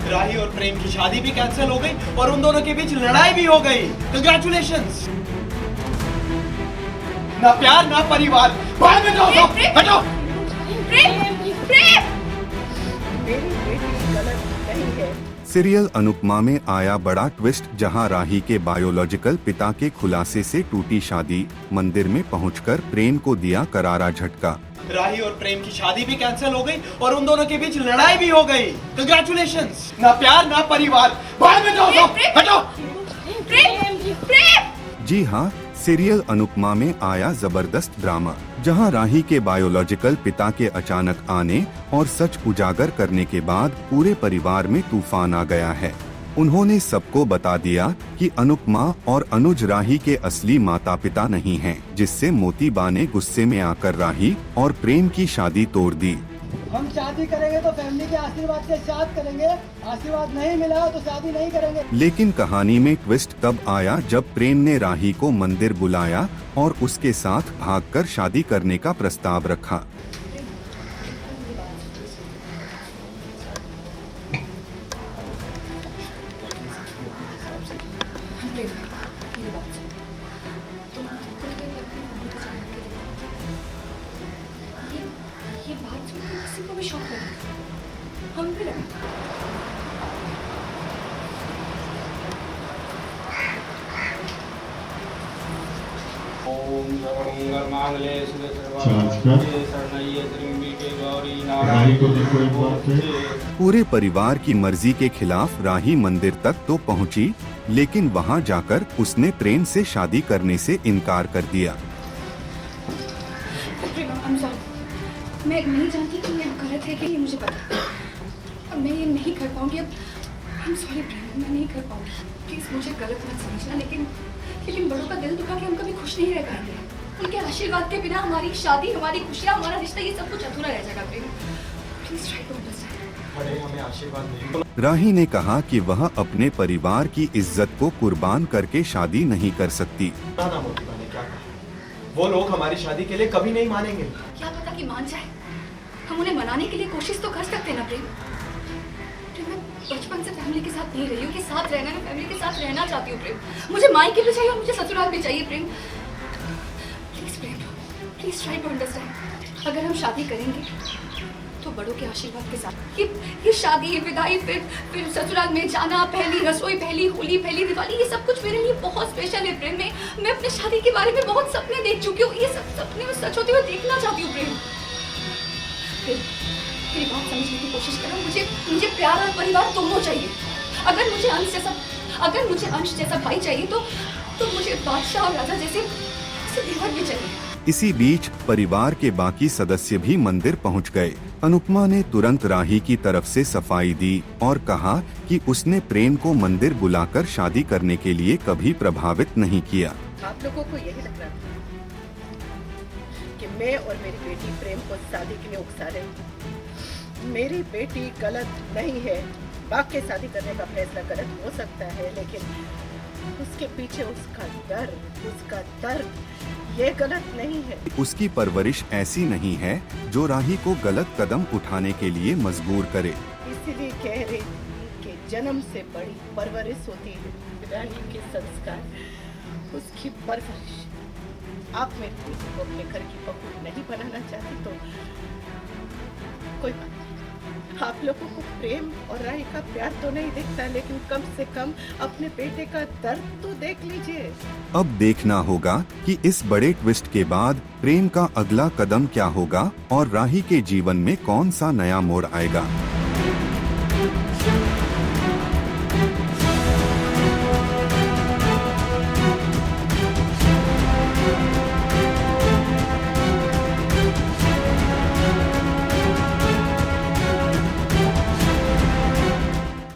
राही और प्रेम की शादी भी कैंसिल हो गई और उन दोनों के बीच लड़ाई भी हो गई। कंग्रेचुलेशंस। ना प्यार ना परिवार। बाहर में जाओ, हटो। सीरियल अनुपमा में आया बड़ा ट्विस्ट, जहां राही के बायोलॉजिकल पिता के खुलासे से टूटी शादी, मंदिर में पहुंचकर प्रेम को दिया करारा झटका। राही और प्रेम की शादी भी कैंसिल हो गई और उन दोनों के बीच लड़ाई भी हो गई। कंग्रेचुलेशंस। ना प्यार ना परिवार। बाहर में जाओ, हटो। जी हाँ, सीरियल अनुपमा में आया जबरदस्त ड्रामा, जहां राही के बायोलॉजिकल पिता के अचानक आने और सच उजागर करने के बाद पूरे परिवार में तूफान आ गया है। उन्होंने सबको बता दिया कि अनुपमा और अनुज राही के असली माता पिता नहीं हैं, जिससे मोतीबा ने गुस्से में आकर राही और प्रेम की शादी तोड़ दी। हम शादी करेंगे तो फैमिली के आशीर्वाद से शादी करेंगे, आशीर्वाद नहीं मिला तो शादी नहीं करेंगे। लेकिन कहानी में ट्विस्ट तब आया जब प्रेम ने राही को मंदिर बुलाया और उसके साथ भागकर शादी करने का प्रस्ताव रखा। ये बात सुन के किसी को भी शौक लगा, हम भी लगे। ओम सर्वमंगलमांगल्ये शिवे सर्वार्थ शरण्ये त्र्यंबके गौरी नारायणी। पूरे परिवार की मर्जी के खिलाफ राही मंदिर तक तो पहुंची, लेकिन वहां जाकर उसने प्रेम से शादी करने से इनकार कर दिया। मैं नहीं जानती कि ये गलत है कि ये मुझे पता, अब मैं ये नहीं कर पाऊंगी। अब I'm sorry प्रेम, मैं नहीं कर पाऊंगी। प्लीज मुझे गलत मत समझना, लेकिन बड़ों का दिल दुखा के हम कभी खुश नहीं रह पाएंगे। उनके आशीर्वाद के बिना हमारी शादी, हमारी खुशियाँ, हमारा रिश्ता, ये सब कुछ अधूरा रह जाएगा Prem. Please try to understand. अरे हमें आशीर्वाद नहीं। राही ने कहा कि वह अपने परिवार की इज्जत को कुर्बान करके शादी नहीं कर सकती। ना मोतीबा ने क्या कहा, वो लोग हमारी शादी के लिए कभी नहीं मानेंगे। क्या पता कि मान जाए, हम उन्हें मनाने के लिए कोशिश तो कर सकते हैं ना प्रेम। मैं बचपन से फैमिली के साथ नहीं रही हूँ, कि साथ रहना है, फैमिली के साथ रहना चाहती हूँ प्रेम। मुझे मायके भी चाहिए और मुझे ससुराल भी चाहिए Prem. Please Prem, please try to understand. अगर हम शादी करेंगे तो बड़ों के आशीर्वाद के साथ, ये शादी, ये विदाई, फिर ससुराल में जाना, पहली रसोई, पहली होली, पहली दिवाली, ये सब कुछ मेरे लिए बहुत स्पेशल है प्रेम। मैं अपने शादी के बारे में बहुत सपने देख चुकी हूँ, ये सब सपने में सच होते हुए देखना चाहती हूँ प्रेम। मेरी बात समझने की कोशिश करो। मुझे प्यार और परिवार दोनों चाहिए। अगर मुझे अंश जैसा भाई चाहिए तो मुझे बादशाह और राजा जैसे देवर भी चाहिए। इसी बीच परिवार के बाकी सदस्य भी मंदिर पहुंच गए। अनुपमा ने तुरंत राही की तरफ से सफाई दी और कहा कि उसने प्रेम को मंदिर बुलाकर शादी करने के लिए कभी प्रभावित नहीं किया। आप लोगों को यही लग रहा था कि मैं और मेरी बेटी प्रेम को शादी के लिए उकसा रही थी। मेरी बेटी गलत नहीं है, वाकई शादी करने का फैसला गलत हो सकता है, लेकिन उसके पीछे उसका दर्द ये गलत नहीं है। उसकी परवरिश ऐसी नहीं है जो राही को गलत कदम उठाने के लिए मजबूर करे। इसीलिए कह रही थी कि जन्म से बड़ी परवरिश होती है राही के संस्कार, उसकी परवरिश। आप मेरी बेटी को अपने घर की बहू नहीं बनाना चाहती तो कोई बात नहीं। आप लोगों को प्रेम और राही का प्यार तो नहीं दिखता, लेकिन कम से कम अपने बेटे का दर्द तो देख लीजिए। अब देखना होगा कि इस बड़े ट्विस्ट के बाद प्रेम का अगला कदम क्या होगा और राही के जीवन में कौन सा नया मोड़ आएगा।